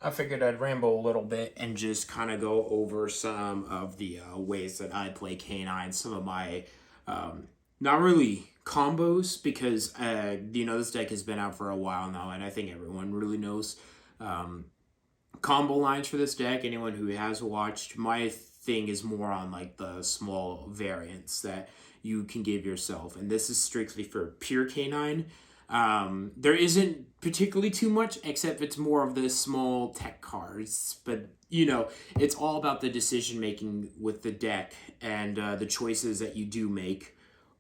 I figured I'd ramble a little bit and just kind of go over some of the ways that I play K9, some of my not really combos because this deck has been out for a while now, and I think everyone really knows um, combo lines for this deck. Anyone who has watched, my thing is more on like the small variants that you can give yourself, and this is strictly for pure K9. There isn't particularly too much, except it's more of the small tech cards. But it's all about the decision making with the deck and the choices that you do make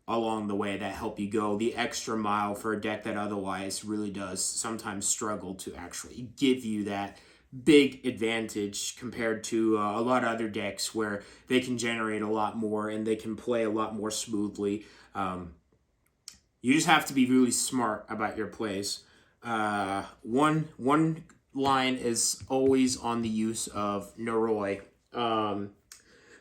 along the way that help you go the extra mile for a deck that otherwise really does sometimes struggle to actually give you that big advantage compared to a lot of other decks where they can generate a lot more and they can play a lot more smoothly. You just have to be really smart about your plays. One line is always on the use of Noroi.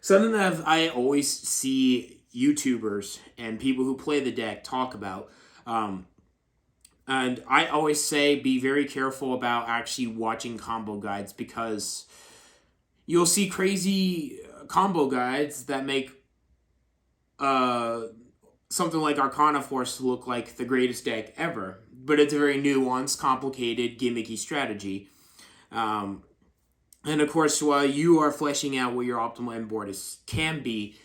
Something that I always see YouTubers and people who play the deck talk about. And I always say be very careful about actually watching combo guides because you'll see crazy combo guides that make uh, something like Arcana Force look like the greatest deck ever. But it's a very nuanced, complicated, gimmicky strategy. Um, and of course, while you are fleshing out what your optimal end board can be,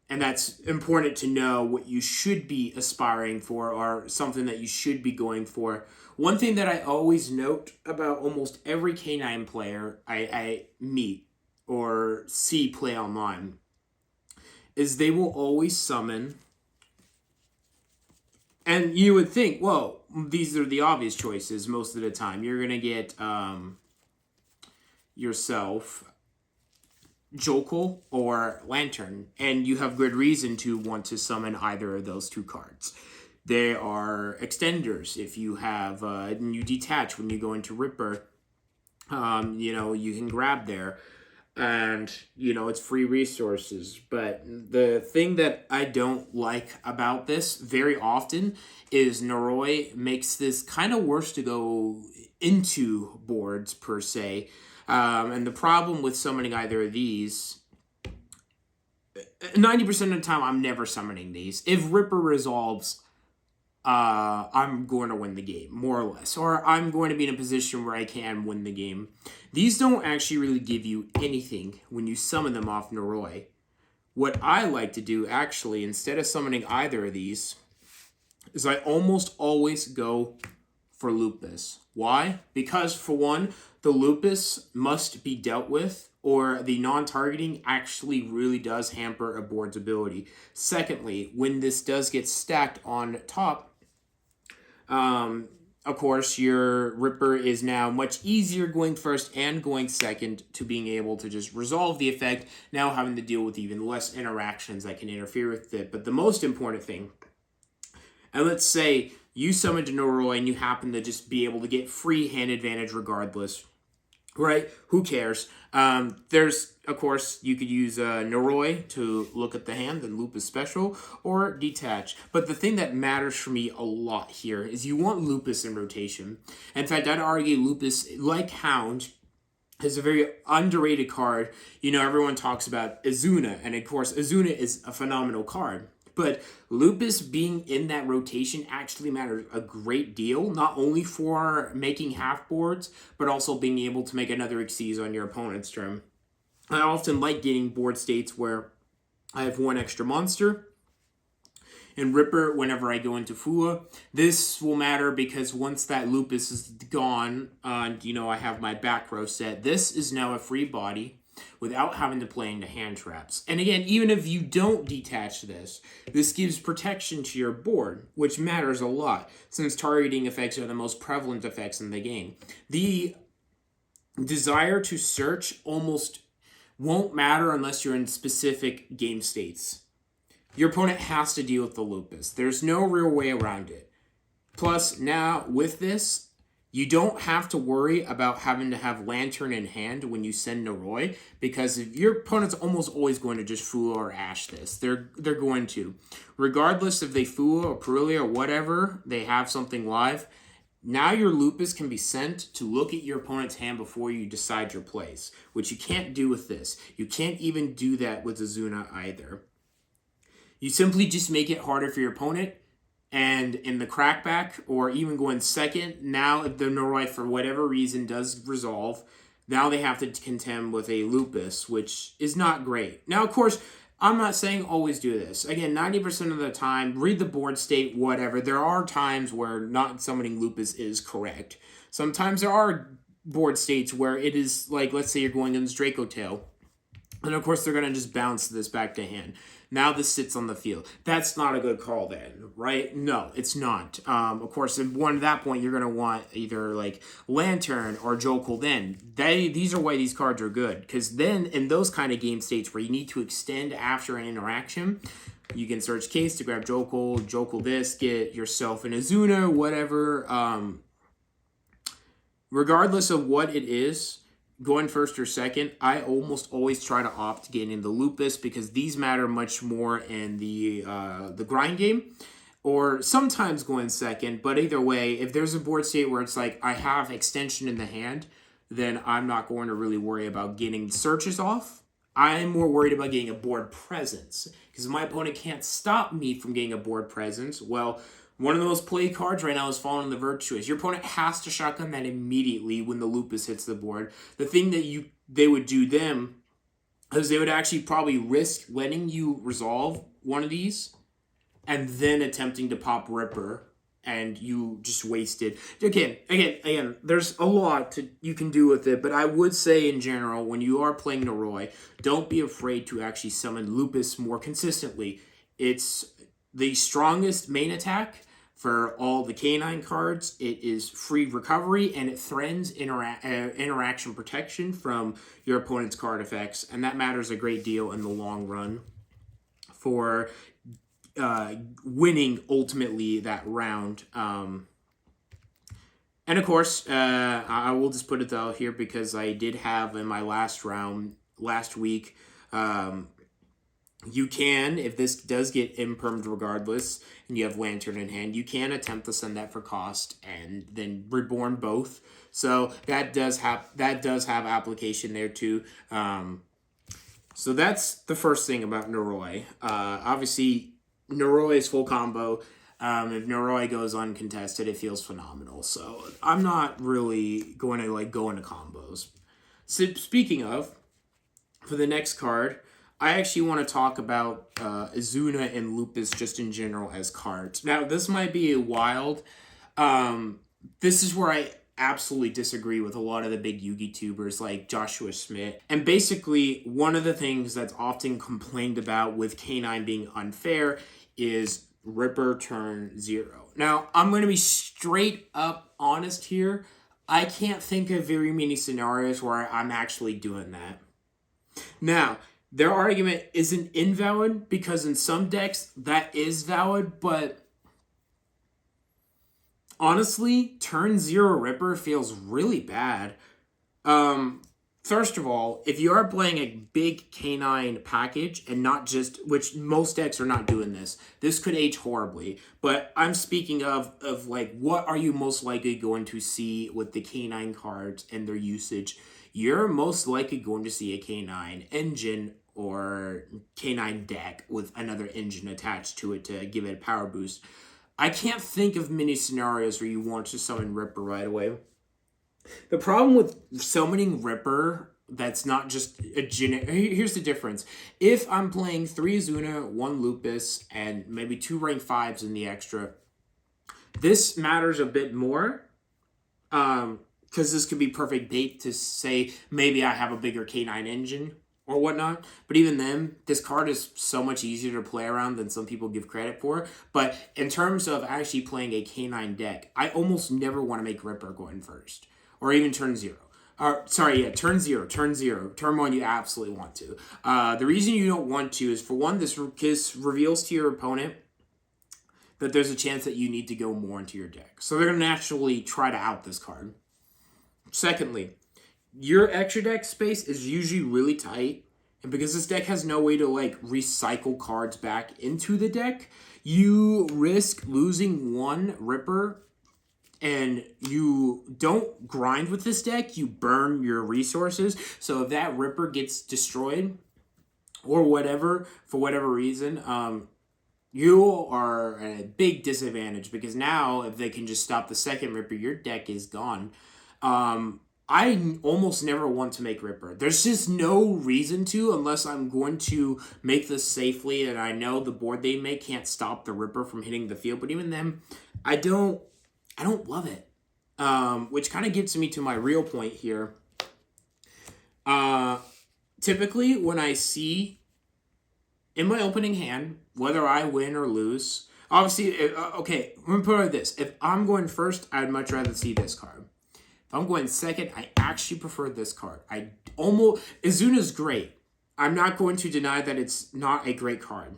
and that's important to know what you should be aspiring for or something that you should be going for. One thing that I always note about almost every K9 player I meet or see play online is they will always summon, and you would think, well, these are the obvious choices most of the time. You're going to get yourself Jokel or Lantern, and you have good reason to want to summon either of those two cards. They are extenders. If you have you detach when you go into Ripper, you can grab there, and it's free resources. But the thing that I don't like about this very often is Noroi makes this kind of worse to go into boards per se. And the problem with summoning either of these, 90% of the time, I'm never summoning these. If Ripper resolves, I'm going to win the game, more or less. Or I'm going to be in a position where I can win the game. These don't actually really give you anything when you summon them off Noroi. What I like to do, actually, instead of summoning either of these, is I almost always go for Lupus. Why? Because, for one, the Lupus must be dealt with, or the non-targeting actually really does hamper a board's ability. Secondly, when this does get stacked on top, of course, your Ripper is now much easier going first and going second to being able to just resolve the effect, now having to deal with even less interactions that can interfere with it. But the most important thing, and let's say you summoned a Noroi and you happen to just be able to get free hand advantage regardless, right? Who cares? There's, of course, you could use Noroi to look at the hand and Lupus special, or detach. But the thing that matters for me a lot here is you want Lupus in rotation. In fact, I'd argue Lupus, like Hound, is a very underrated card. Everyone talks about Azuna, and of course, Azuna is a phenomenal card. But Lupus being in that rotation actually matters a great deal, not only for making half boards, but also being able to make another Xyz on your opponent's turn. I often like getting board states where I have one extra monster, and Ripper whenever I go into Fua. This will matter because once that Lupus is gone, and I have my back row set, this is now a free body without having to play into hand traps. And again, even if you don't detach this gives protection to your board, which matters a lot, since targeting effects are the most prevalent effects in the game. The desire to search almost won't matter unless you're in specific game states. Your opponent has to deal with the Lupus. There's no real way around it. Plus, now, with this, you don't have to worry about having to have Lantern in hand when you send Noroi, because if your opponent's almost always going to just Fua or Ash this. They're going to. Regardless if they Fua or Perulia or whatever, they have something live, Now your Lupus can be sent to look at your opponent's hand before you decide your plays, which you can't do with this. You can't even do that with Azuna either. You simply just make it harder for your opponent, and in the crackback, or even going second, now if the Noroi for whatever reason does resolve, now they have to contend with a Lupus, which is not great. Now, of course, I'm not saying always do this. Again, 90% of the time, read the board state, whatever. There are times where not summoning Lupus is correct. Sometimes there are board states where it is, like, let's say you're going against Draco Tail. And of course, they're going to just bounce this back to hand. Now this sits on the field. That's not a good call then, right? No, it's not. Of course, at that point, you're going to want either like Lantern or Jokul then. These are why these cards are good. Because then in those kind of game states where you need to extend after an interaction, you can search case to grab Jokul this, get yourself an Azuna, whatever. Regardless of what it is, going first or second, I almost always try to opt getting the Lupus because these matter much more in the grind game, or sometimes going second. But either way, if there's a board state where it's like I have extension in the hand, then I'm not going to really worry about getting searches off. I'm more worried about getting a board presence because my opponent can't stop me from getting a board presence. Well, one of the most played cards right now is Fallen on the Virtuous. Your opponent has to shotgun that immediately when the Lupus hits the board. The thing that they would do them is they would actually probably risk letting you resolve one of these and then attempting to pop Ripper, and you just wasted. Again, there's a lot you can do with it, but I would say in general, when you are playing Noroi, don't be afraid to actually summon Lupus more consistently. It's the strongest main attack for all the K9 cards. It is free recovery, and it threatens interaction protection from your opponent's card effects, and that matters a great deal in the long run for winning ultimately that round. And of course, I will just put it out here because I did have in my last round last week, you can, if this does get impermed regardless, and you have Lantern in hand, you can attempt to send that for cost and then reborn both. So that does have application there too. So that's the first thing about Noroi. Obviously, Noroi is full combo. If Noroi goes uncontested, it feels phenomenal. So I'm not really going to go into combos. So speaking of, for the next card, I actually want to talk about Azuna and Lupus just in general as cards. Now, this might be a wild. This is where I absolutely disagree with a lot of the big Yu-Gi tubers like Joshua Schmidt. And basically, one of the things that's often complained about with K9 being unfair is Ripper turn 0. Now, I'm going to be straight up honest here. I can't think of very many scenarios where I'm actually doing that. Now, their argument isn't invalid because in some decks that is valid, but honestly, turn 0 Ripper feels really bad. First of all, if you are playing a big K9 package and not just, which most decks are not doing this could age horribly. But I'm speaking of like, what are you most likely going to see with the K9 cards and their usage? You're most likely going to see a K9 engine or K9 deck with another engine attached to it to give it a power boost. I can't think of many scenarios where you want to summon Ripper right away. The problem with summoning Ripper that's not just a generic... Here's the difference. If I'm playing 3 Azuna, 1 Lupus, and maybe 2 rank 5s in the extra, this matters a bit more. Because this could be perfect bait to say maybe I have a bigger K9 engine or whatnot. But even then, this card is so much easier to play around than some people give credit for. But in terms of actually playing a K9 deck, I almost never want to make Ripper going first. Or even turn 0. Turn 0. Turn 1, you absolutely want to. The reason you don't want to is, for one, this reveals to your opponent that there's a chance that you need to go more into your deck. So they're going to naturally try to out this card. Secondly, your extra deck space is usually really tight, and because this deck has no way to recycle cards back into the deck, you risk losing 1 Ripper and you don't grind with this deck, you burn your resources. So if that Ripper gets destroyed or whatever, for whatever reason, you are at a big disadvantage, because now if they can just stop the second Ripper, your deck is gone. I almost never want to make Ripper. There's just no reason to, unless I'm going to make this safely and I know the board they make can't stop the Ripper from hitting the field. But even then, I don't love it. Which kind of gets me to my real point here. Typically, when I see in my opening hand, whether I win or lose, obviously, okay, let me put it like this. If I'm going first, I'd much rather see this card. If I'm going second, I actually prefer this card. Izuna's great. I'm not going to deny that it's not a great card.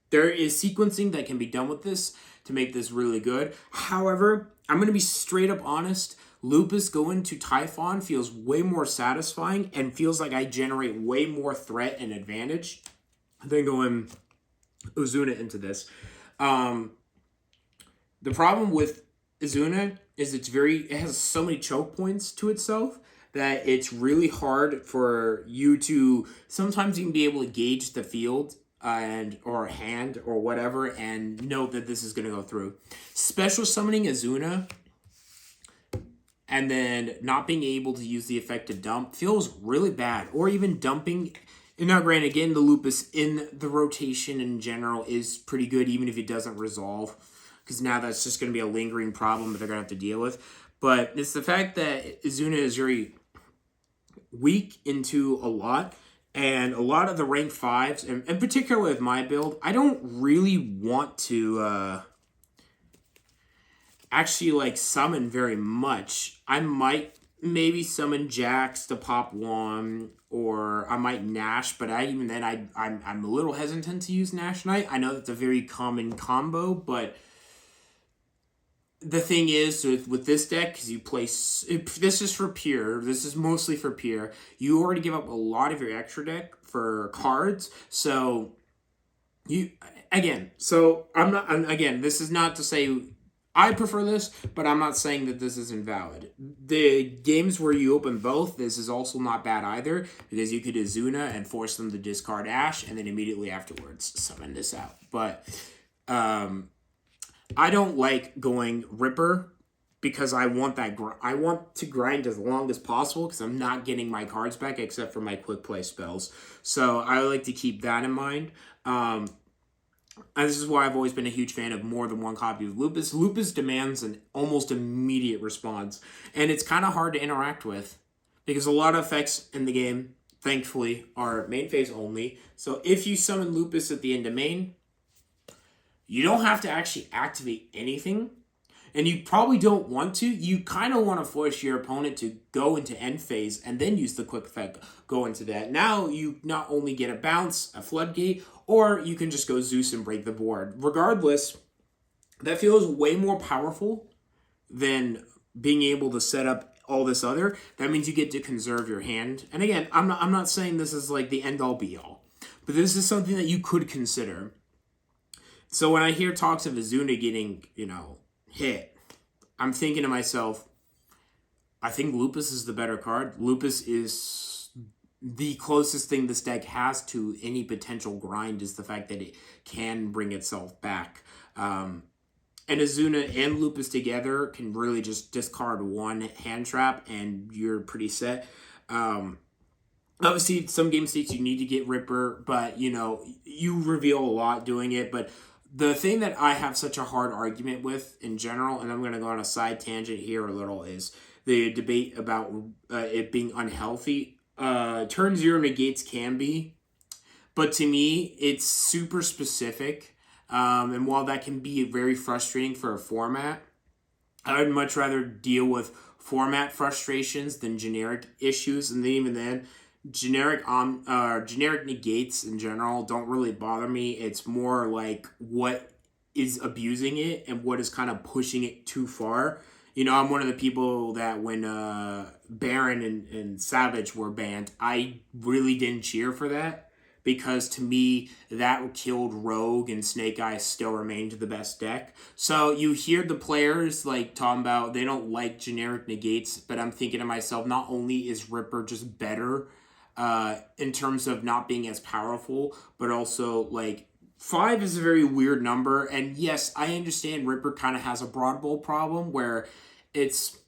There is sequencing that can be done with this to make this really good. However, I'm going to be straight up honest. Lupus going to Typhon feels way more satisfying and feels like I generate way more threat and advantage than going Izuna into this. The problem with Izuna is it has so many choke points to itself that it's really hard for you to sometimes even be able to gauge the field or hand or whatever and know that this is going to go through. Special summoning Izuna and then not being able to use the effect to dump feels really bad. Or even dumping. And now, granted, again, the Lupus in the rotation in general is pretty good, even if it doesn't resolve, because now that's just going to be a lingering problem that they're going to have to deal with. But it's the fact that Izuna is very weak into a lot, and a lot of the rank 5s, and particularly with my build, I don't really want to actually summon very much. I might maybe summon Jax to pop 1, or I might Nash, but I'm a little hesitant to use Nash Knight. I know that's a very common combo, but the thing is with this deck, because you place, this is for pure, this is mostly for pure, you already give up a lot of your extra deck for cards, so this is not to say I prefer this, but I'm not saying that this is invalid. The games where you open both, this is also not bad either, because you could Izuna and force them to discard Ash, and then immediately afterwards summon this out. But I don't like going Ripper, because I want I want to grind as long as possible, because I'm not getting my cards back except for my quick play spells. So I like to keep that in mind. And this is why I've always been a huge fan of more than one copy of Lupus. Lupus demands an almost immediate response, and it's kind of hard to interact with, because a lot of effects in the game, thankfully, are main phase only. So if you summon Lupus at the end of main, you don't have to actually activate anything, and you probably don't want to. You kind of want to force your opponent to go into end phase and then use the quick effect, go into that. Now you not only get a bounce, a floodgate, or you can just go Zeus and break the board. Regardless, that feels way more powerful than being able to set up all this other. That means you get to conserve your hand. And again, I'm not saying this is like the end all be all, but this is something that you could consider. So when I hear talks of Izuna getting, hit, I'm thinking to myself, I think Lupus is the better card. Lupus is the closest thing this deck has to any potential grind, is the fact that it can bring itself back. And Izuna and Lupus together can really just discard one hand trap and you're pretty set. Obviously, some game states you need to get Ripper, but, you reveal a lot doing it. But the thing that I have such a hard argument with in general, and I'm going to go on a side tangent here a little, is the debate about it being unhealthy. Turn 0 negates can be, but to me, it's super specific. And while that can be very frustrating for a format, I would much rather deal with format frustrations than generic issues. And then even then, generic negates in general don't really bother me. It's more like what is abusing it and what is kind of pushing it too far. I'm one of the people that when Baron and Savage were banned, I really didn't cheer for that, because to me, that killed Rogue and Snake Eyes still remained the best deck. So you hear the players like talking about they don't like generic negates, but I'm thinking to myself, not only is Ripper just better in terms of not being as powerful, but also like 5 is a very weird number. And yes, I understand Ripper kind of has a broad bowl problem where it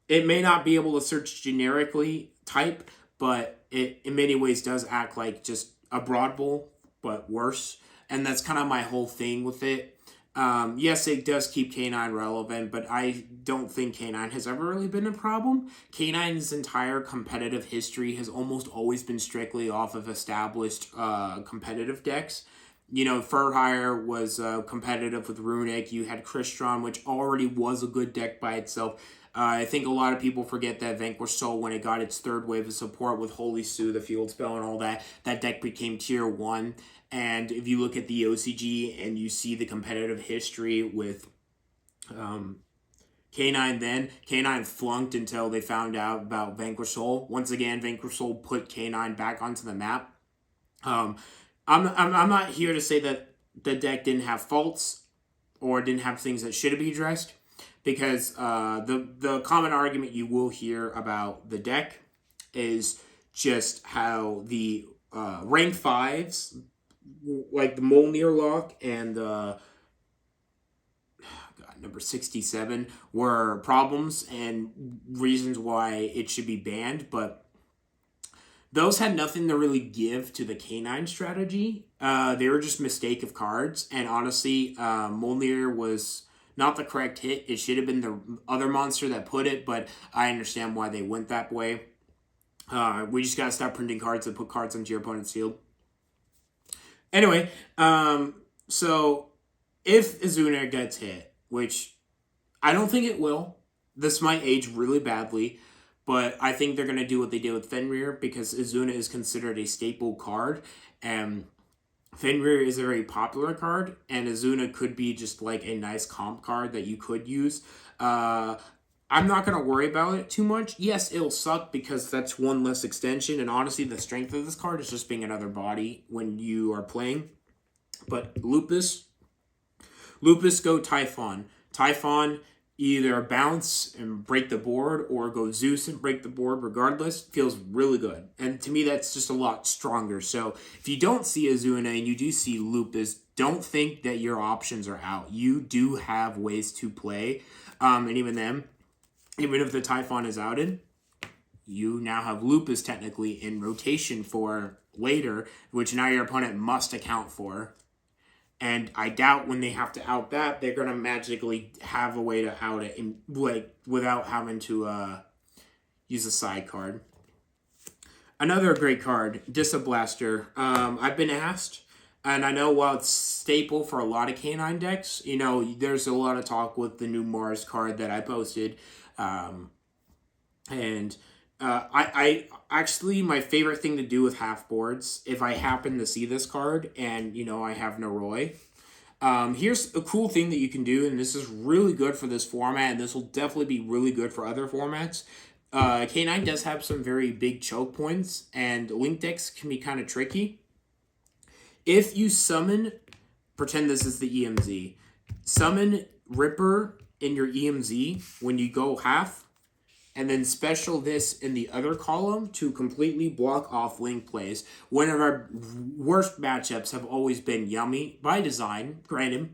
may not be able to search generically type, but it in many ways does act like just a broad bowl, but worse. And that's kind of my whole thing with it. Yes, it does keep K9 relevant, but I don't think K9 has ever really been a problem. K9's entire competitive history has almost always been strictly off of established competitive decks. You know, Furhire was competitive with Runic. You had Crystron, which already was a good deck by itself. I think a lot of people forget that Vanquish Soul, when it got its third wave of support with Holy Sue, the Field Spell, and all that, that deck became tier 1. And if you look at the OCG and you see the competitive history with K9 then, K9 flunked until they found out about Vanquish Soul. Once again, Vanquish Soul put K9 back onto the map. I'm not here to say that the deck didn't have faults or didn't have things that should be addressed, because the common argument you will hear about the deck is just how the rank 5s, like the Molnir Lock and the number 67, were problems and reasons why it should be banned, but those had nothing to really give to the K9 strategy. They were just mistake of cards, and honestly, Molnir was not the correct hit. It should have been the other monster that put it, but I understand why they went that way. We just gotta stop printing cards and put cards onto your opponent's field. Anyway, so if Azuna gets hit, which I don't think it will, this might age really badly, but I think they're going to do what they did with Fenrir, because Azuna is considered a staple card, and Fenrir is a very popular card, and Azuna could be just like a nice comp card that you could use. I'm not going to worry about it too much. Yes, it'll suck because that's one less extension, and honestly, the strength of this card is just being another body when you are playing. But Lupus go Typhon. Typhon either bounce and break the board or go Zeus and break the board regardless. Feels really good. And to me, that's just a lot stronger. So if you don't see Azuna and you do see Lupus, don't think that your options are out. You do have ways to play. And even then, even if the Typhon is outed, you now have Lupus technically in rotation for later, which now your opponent must account for. And I doubt when they have to out that, they're going to magically have a way to out it in, like, without having to use a side card. Another great card, Disablaster. I've been asked, and I know while it's staple for a lot of K9 decks, you know, there's a lot of talk with the new Mars card that I posted. I actually, my favorite thing to do with half boards, if I happen to see this card and, you know, I have Noroi, here's a cool thing that you can do, and this is really good for this format, and this will definitely be really good for other formats. K9 does have some very big choke points, and link decks can be kind of tricky. If you summon, pretend this is the EMZ, summon Ripper in your EMZ when you go half, and then special this in the other column to completely block off link plays. One of our worst matchups have always been Yummy, by design, granted.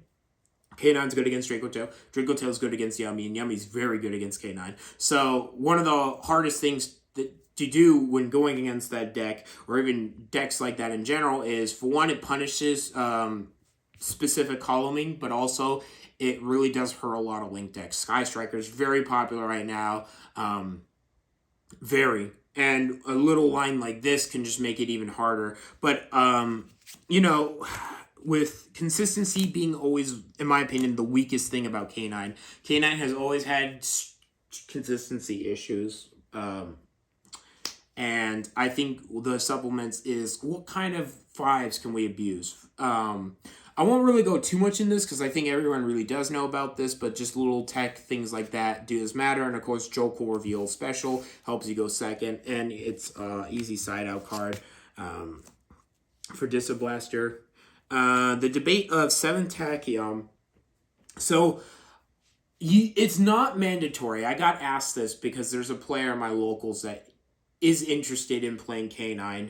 K9's good against Dracotail. Dracotail's good against Yummy, and Yummy's very good against K9. So one of the hardest things to do when going against that deck, or even decks like that in general, is, for one, it punishes specific columning, but also it really does hurt a lot of link decks. Sky Striker is very popular right now. Very. And a little line like this can just make it even harder. But, you know, with consistency being always, in my opinion, the weakest thing about K9, K9 has always had consistency issues. And I think the supplements is, what kind of 5s can we abuse? I won't really go too much in this because I think everyone really does know about this, but just little tech things like that does matter. And of course, Jokul Reveal Special helps you go second, and it's easy side out card. for Disablaster. The debate of 7 Tachyon. So, it's not mandatory. I got asked this because there's a player in my locals that is interested in playing K9.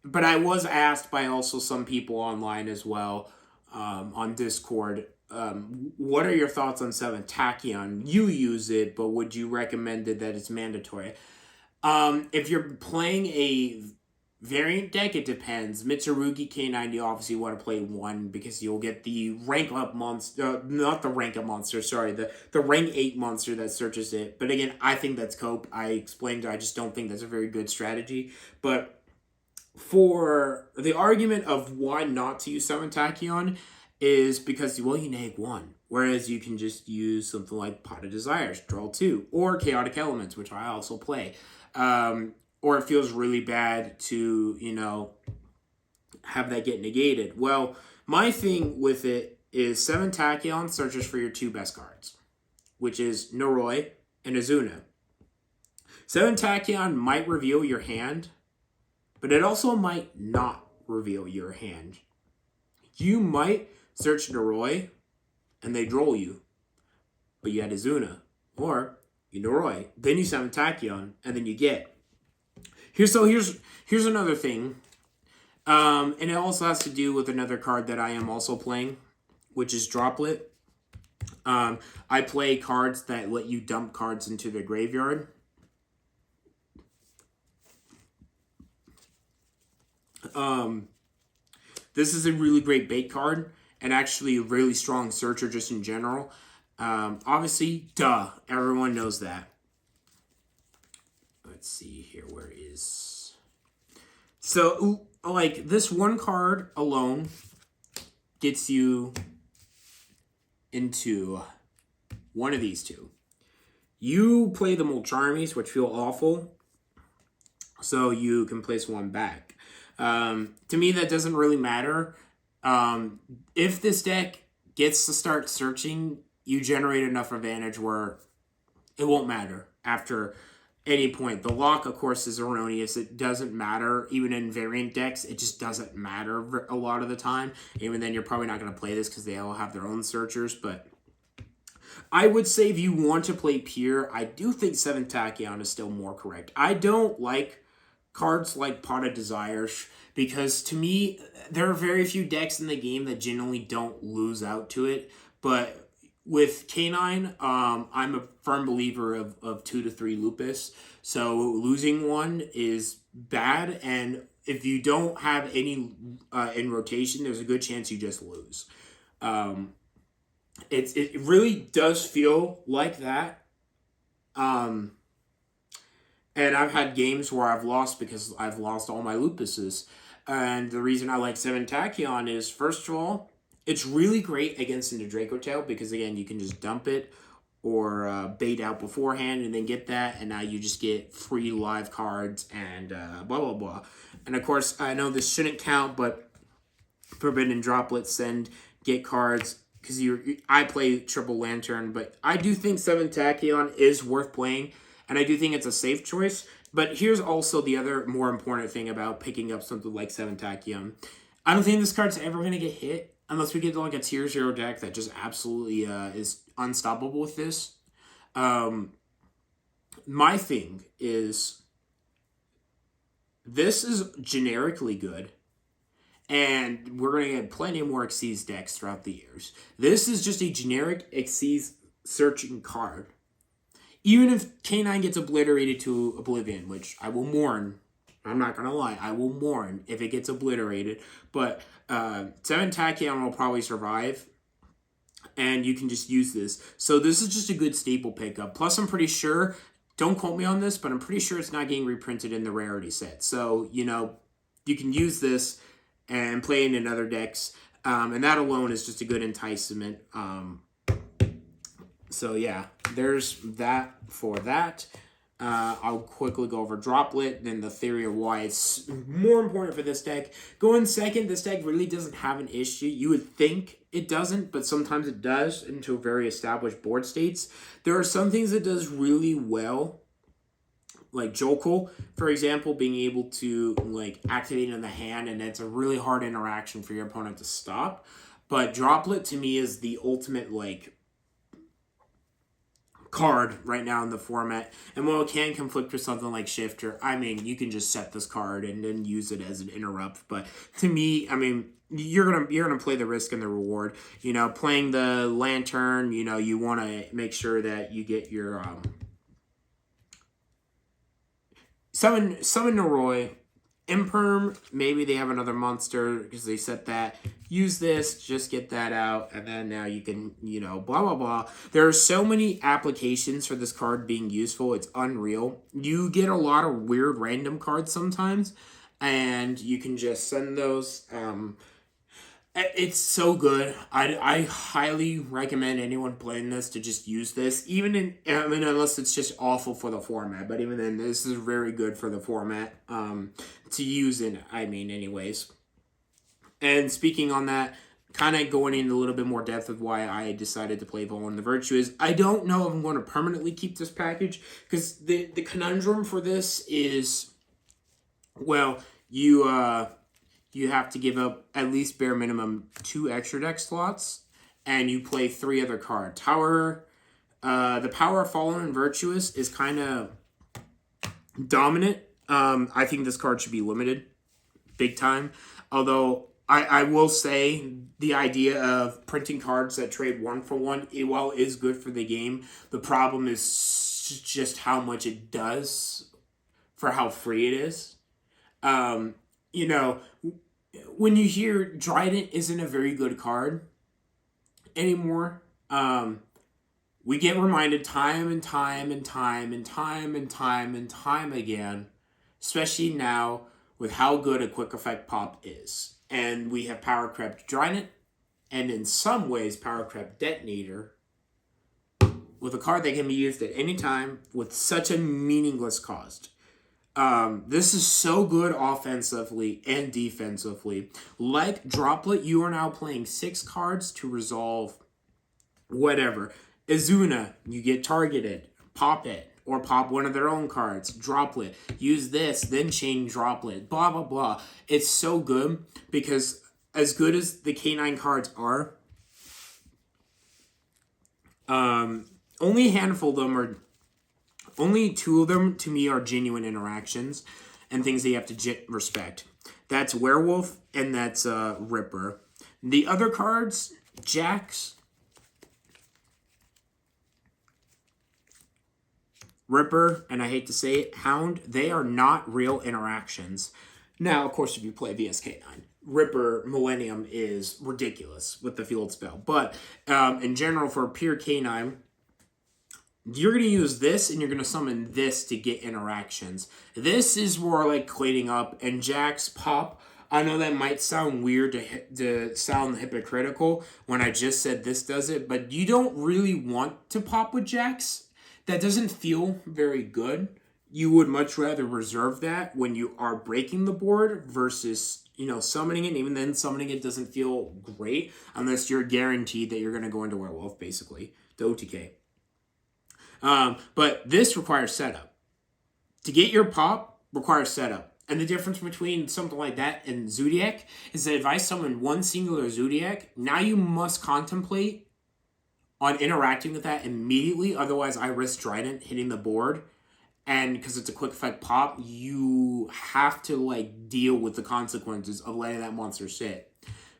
But I was asked by also some people online as well, on Discord, what are your thoughts on 7 Tachyon? You use it, but would you recommend it that it's mandatory? If you're playing a variant deck, it depends. Mitsurugi K9, you obviously want to play 1 because you'll get the rank up monster, not the rank up monster, sorry, the rank 8 monster that searches it. But again, I think that's cope. I explained, I just don't think that's a very good strategy. But for the argument of why not to use 7 Tachyon is because, well, you neg 1. Whereas you can just use something like Pot of Desires, draw 2, or Chaotic Elements, which I also play. Or it feels really bad to, have that get negated. Well, my thing with it is 7 Tachyon searches for your 2 best cards, which is Noroi and Azuna. 7 Tachyon might reveal your hand, but it also might not reveal your hand. You might search Noroi, and they droll you, but you had Azuna. Or you Noroi, then you 7 Tachyon, and then you get. Here's another thing. And it also has to do with another card that I am also playing, which is Droplet. I play cards that let you dump cards into the graveyard. This is a really great bait card, and actually a really strong searcher just in general. Obviously, everyone knows that. Let's see here, where is... So, like, this one card alone gets you into one of these two. You play the Molcharmies, which feel awful, so you can place one back. To me, that doesn't really matter. If this deck gets to start searching, you generate enough advantage where it won't matter after any point. The lock, of course, is erroneous. It doesn't matter. Even in variant decks, it just doesn't matter a lot of the time. Even then, you're probably not going to play this because they all have their own searchers. But I would say if you want to play pure, I do think 7 Tachyon is still more correct. I don't like cards like Pot of Desires because, to me, there are very few decks in the game that generally don't lose out to it. But with K9, I'm a firm believer of 2 to 3 Lupus. So losing one is bad. And if you don't have any in rotation, there's a good chance you just lose. It really does feel like that. And I've had games where I've lost because I've lost all my Lupuses. And the reason I like 7 Tachyon is, first of all, it's really great against into Draco Tail because, again, you can just dump it or bait out beforehand and then get that, and now you just get free live cards and blah, blah, blah. And, of course, I know this shouldn't count, but Forbidden Droplets get cards because I play Triple Lantern, but I do think 7 Tachyon is worth playing, and I do think it's a safe choice. But here's also the other more important thing about picking up something like 7 Tachyon. I don't think this card's ever going to get hit unless we get like a tier 0 deck that just absolutely is unstoppable with this. My thing is, this is generically good, and we're going to get plenty more Xyz decks throughout the years. This is just a generic Xyz searching card. Even if K9 gets obliterated to Oblivion, which I will mourn, I'm not going to lie, I will mourn if it gets obliterated, but 7 Tachyon will probably survive, and you can just use this. So this is just a good staple pickup. Plus, I'm pretty sure, don't quote me on this, but I'm pretty sure it's not getting reprinted in the rarity set. So, you can use this and play it in other decks, and that alone is just a good enticement. So yeah, there's that for that. I'll quickly go over Droplet, then the theory of why it's more important for this deck. Going second, this deck really doesn't have an issue. You would think it doesn't, but sometimes it does into very established board states. There are some things it does really well like Jokel, for example, being able to like activate in the hand, and it's a really hard interaction for your opponent to stop. But Droplet to me is the ultimate like card right now in the format. And while it can conflict with something like Shifter, I mean, you can just set this card and then use it as an interrupt. But to me, I mean, you're gonna play the risk and the reward. You know, playing the Lantern, you know, you want to make sure that you get your summon Noroi. Imperm, maybe they have another monster because they set that. Use this, just get that out, and then now you can, you know, blah, blah, blah. There are so many applications for this card being useful. It's unreal. You get a lot of weird random cards sometimes, and you can just send those. It's so good. I highly recommend anyone playing this to just use this. Even in, I mean, unless it's just awful for the format. But even then, this is very good for the format to use in, I mean, anyways. And speaking on that, kind of going into a little bit more depth of why I decided to play Vol and the Virtue is, I don't know if I'm going to permanently keep this package. Because the conundrum for this is, well, you have to give up at least bare minimum 2 extra deck slots, and you play 3 other cards. The Power of Fallen and Virtuous is kind of dominant. I think this card should be limited, big time. Although, I will say, the idea of printing cards that trade 1-for-1, while it is good for the game, the problem is just how much it does for how free it is. You know, when you hear Trident isn't a very good card anymore, we get reminded time and time and time and time and time and time again, especially now with how good a quick effect pop is. And we have Power Crept Trident, and in some ways Power Crept Detonator, with a card that can be used at any time with such a meaningless cost. This is so good offensively and defensively. Like Droplet, you are now playing 6 cards to resolve whatever. Izuna, you get targeted. Pop it. Or pop one of their own cards. Droplet. Use this, then chain Droplet. Blah, blah, blah. It's so good because as good as the K9 cards are, only a handful of them are... Only 2 of them, to me, are genuine interactions and things that you have to respect. That's Werewolf and that's Ripper. The other cards, Jax, Ripper, and I hate to say it, Hound, they are not real interactions. Now, of course, if you play VSK9, Ripper Millennium is ridiculous with the field spell. But in general, for pure K9, you're going to use this, and you're going to summon this to get interactions. This is more like cleaning up, and Jax pop. I know that might sound weird to sound hypocritical when I just said this does it, but you don't really want to pop with Jax. That doesn't feel very good. You would much rather reserve that when you are breaking the board versus, you know, summoning it. And even then, summoning it doesn't feel great unless you're guaranteed that you're going to go into Werewolf, basically, the OTK. But this requires setup. To get your pop requires setup. And the difference between something like that and Zodiac is that if I summon one singular Zodiac, now you must contemplate on interacting with that immediately. Otherwise, I risk Trident hitting the board. And because it's a quick effect pop, you have to like deal with the consequences of letting that monster sit.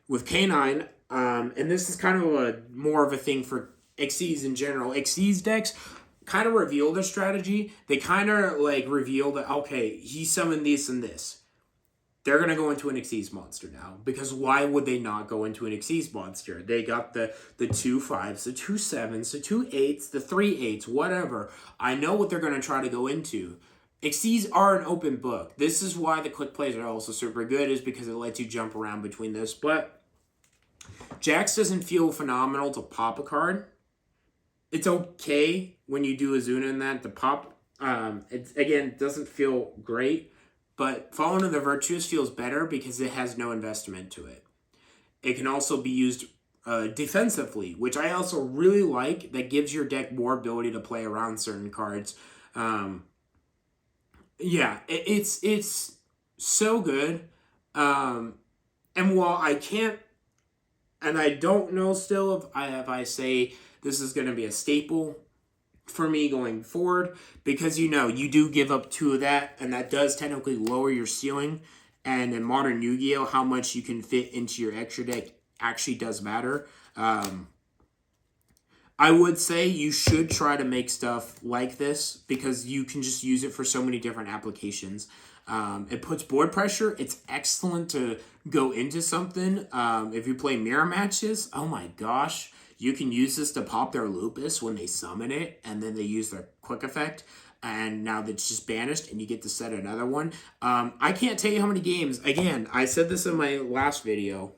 With K9, and this is kind of more of a thing for Xyz in general. Xyz decks kind of reveal their strategy. They kind of like reveal that, okay, he summoned this and this. They're going to go into an Xyz monster now. Because why would they not go into an Xyz monster? They got the 2 5s, the 2 7s, the 2 8s, the 3 8s, whatever. I know what they're going to try to go into. Xyz are an open book. This is why the quick plays are also super good, is because it lets you jump around between this. But Jax doesn't feel phenomenal to pop a card. It's okay when you do a Zuna in that to pop. It doesn't feel great, but Fallen of the Virtuous feels better because it has no investment to it. It can also be used defensively, which I also really like. That gives your deck more ability to play around certain cards. Yeah, it's so good. Um, and while I can't, and I don't know still if I say this is going to be a staple for me going forward, because you do give up two of that, and that does technically lower your ceiling. And in modern Yu-Gi-Oh, how much you can fit into your extra deck actually does matter. I would say you should try to make stuff like this because you can just use it for so many different applications. It puts board pressure. It's excellent to go into something. If you play mirror matches, oh my gosh, you can use this to pop their lupus when they summon it, and then they use their quick effect. And now that's just banished, and you get to set another one. I can't tell you how many games. Again, I said this in my last video.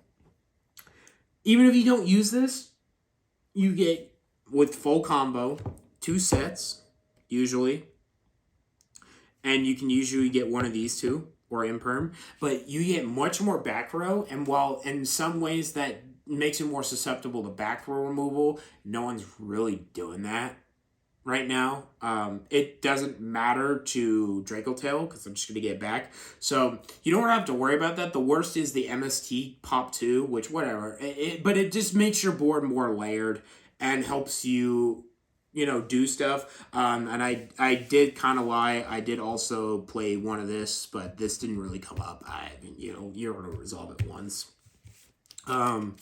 Even if you don't use this, you get with full combo 2 sets usually, and you can usually get one of these two or imperm, but you get much more back row. And while in some ways that makes it more susceptible to back row removal, no one's really doing that right now. It doesn't matter to Draco Tail because I'm just going to get back. So you don't have to worry about that. The worst is the MST Pop 2, which whatever. But it just makes your board more layered and helps you, do stuff. And I did kind of lie. I did also play one of this, but this didn't really come up. You're going to resolve it once. But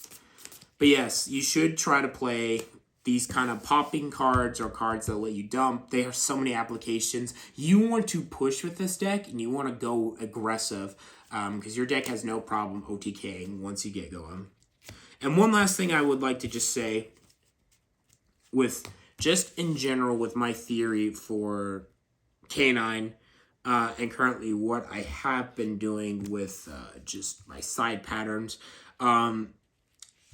yes, you should try to play these kind of popping cards or cards that let you dump. There are so many applications. You want to push with this deck, and you want to go aggressive because your deck has no problem OTKing once you get going. And one last thing I would like to just say with just in general with my theory for K9 and currently what I have been doing with just my side patterns. One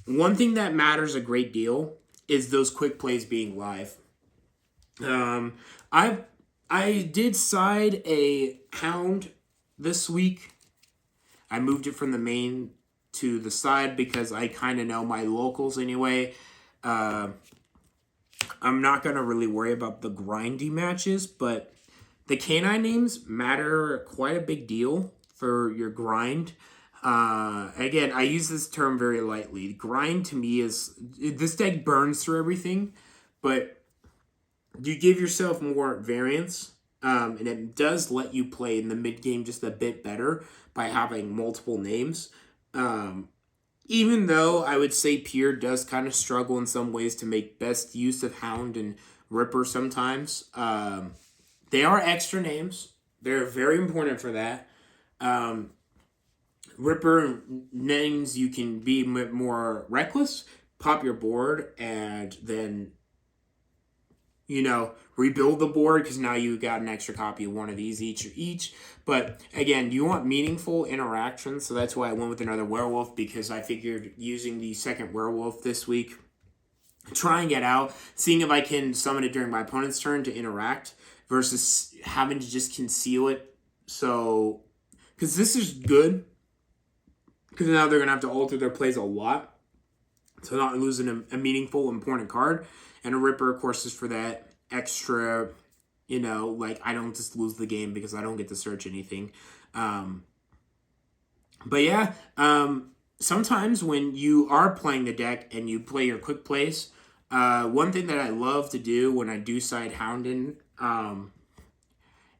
thing that matters a great deal is those quick plays being live. I did side a Hound this week. I moved it from the main to the side because I kind of know my locals anyway. I'm not going to really worry about the grindy matches, but the K9 names matter quite a big deal for your grind. Again, I use this term very lightly. Grind to me is, this deck burns through everything, but you give yourself more variance, and it does let you play in the mid game just a bit better by having multiple names. Even though I would say Pure does kind of struggle in some ways to make best use of Hound and Ripper sometimes. They are extra names. They're very important for that. Ripper names you can be more reckless, pop your board, and then, rebuild the board because now you got an extra copy of one of these each. But again, you want meaningful interactions, so that's why I went with another werewolf, because I figured using the second werewolf this week, trying it out, seeing if I can summon it during my opponent's turn to interact versus having to just conceal it. So, because this is good, because now they're going to have to alter their plays a lot, so not losing a meaningful, important card. And a Ripper, of course, is for that extra, I don't just lose the game because I don't get to search anything. But yeah, sometimes when you are playing the deck and you play your quick plays, one thing that I love to do when I do side Houndin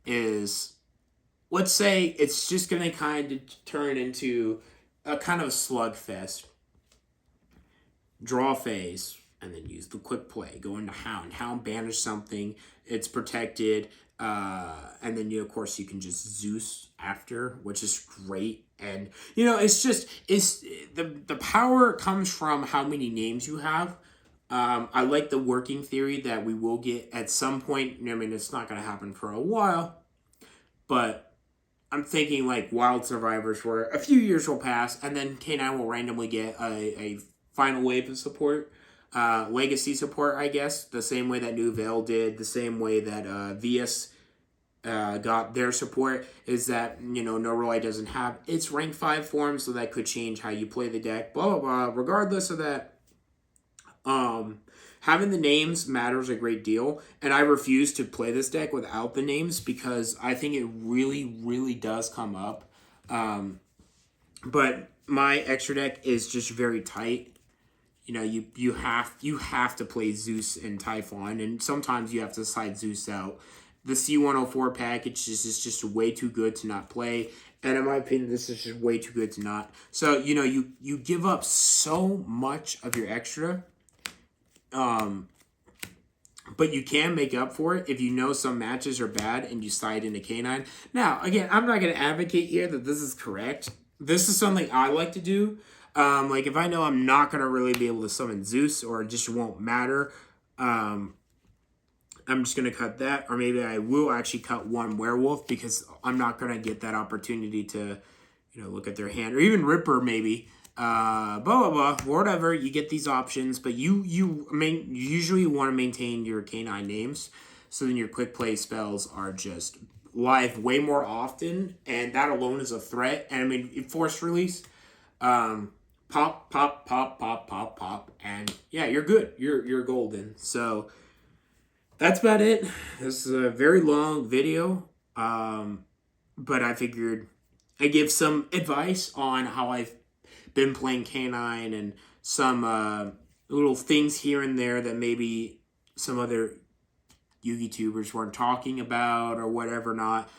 is, let's say it's just going to kind of turn into a kind of a slugfest. Draw phase, and then use the quick play. Go into Hound. Hound banish something. It's protected. And then, of course, you can just Zeus after, which is great. And, it's the power comes from how many names you have. I like the working theory that we will get at some point. I mean, it's not going to happen for a while, but I'm thinking like Wild Survivors, where a few years will pass, and then K9 will randomly get a final wave of support, legacy support, I guess, the same way that New Veil did, the same way that VS got their support, is that, No Roy doesn't have its rank 5 form, so that could change how you play the deck, blah, blah, blah. Regardless of that, having the names matters a great deal, and I refuse to play this deck without the names because I think it really, really does come up. But my extra deck is just very tight. You know, you have to play Zeus and Typhon, and sometimes you have to side Zeus out. The C104 package is just way too good to not play, and in my opinion, this is just way too good to not. So, you know, you give up so much of your extra, but you can make up for it if you know some matches are bad and you side into K9. Now, again, I'm not going to advocate here that this is correct. This is something I like to do. Like, if I know I'm not going to really be able to summon Zeus or it just won't matter, I'm just going to cut that. Or maybe I will actually cut one werewolf because I'm not going to get that opportunity to, you know, look at their hand. Or even Ripper, maybe. Blah, blah, blah. Whatever. You get these options. But you usually want to maintain your K9 names. So then your quick play spells are just live way more often. And that alone is a threat. And I mean, forced release. Pop, pop, pop, pop, pop, pop, and yeah, you're good. You're golden. So that's about it. This is a very long video, but I figured I'd give some advice on how I've been playing K9 and some little things here and there that maybe some other YouTubers weren't talking about or whatever not.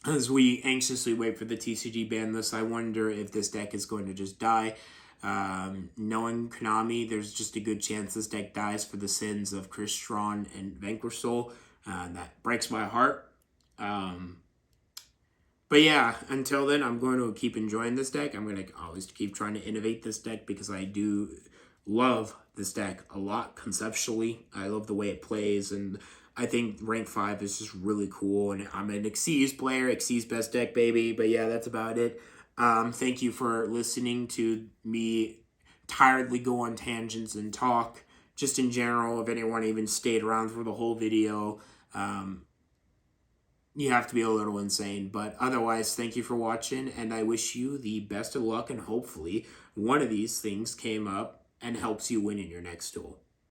As we anxiously wait for the TCG ban list, I wonder if this deck is going to just die. Knowing Konami, there's just a good chance this deck dies for the sins of Chris Strawn and Vanquish Soul. That breaks my heart. But yeah, until then, I'm going to keep enjoying this deck. I'm going to always keep trying to innovate this deck because I do love this deck a lot conceptually. I love the way it plays, and I think rank 5 is just really cool, and I'm an Xyz player, Xyz best deck, baby. But yeah, that's about it. Thank you for listening to me tiredly go on tangents and talk, just in general. If anyone even stayed around for the whole video, you have to be a little insane. But otherwise, thank you for watching, and I wish you the best of luck, and hopefully one of these things came up and helps you win in your next duel.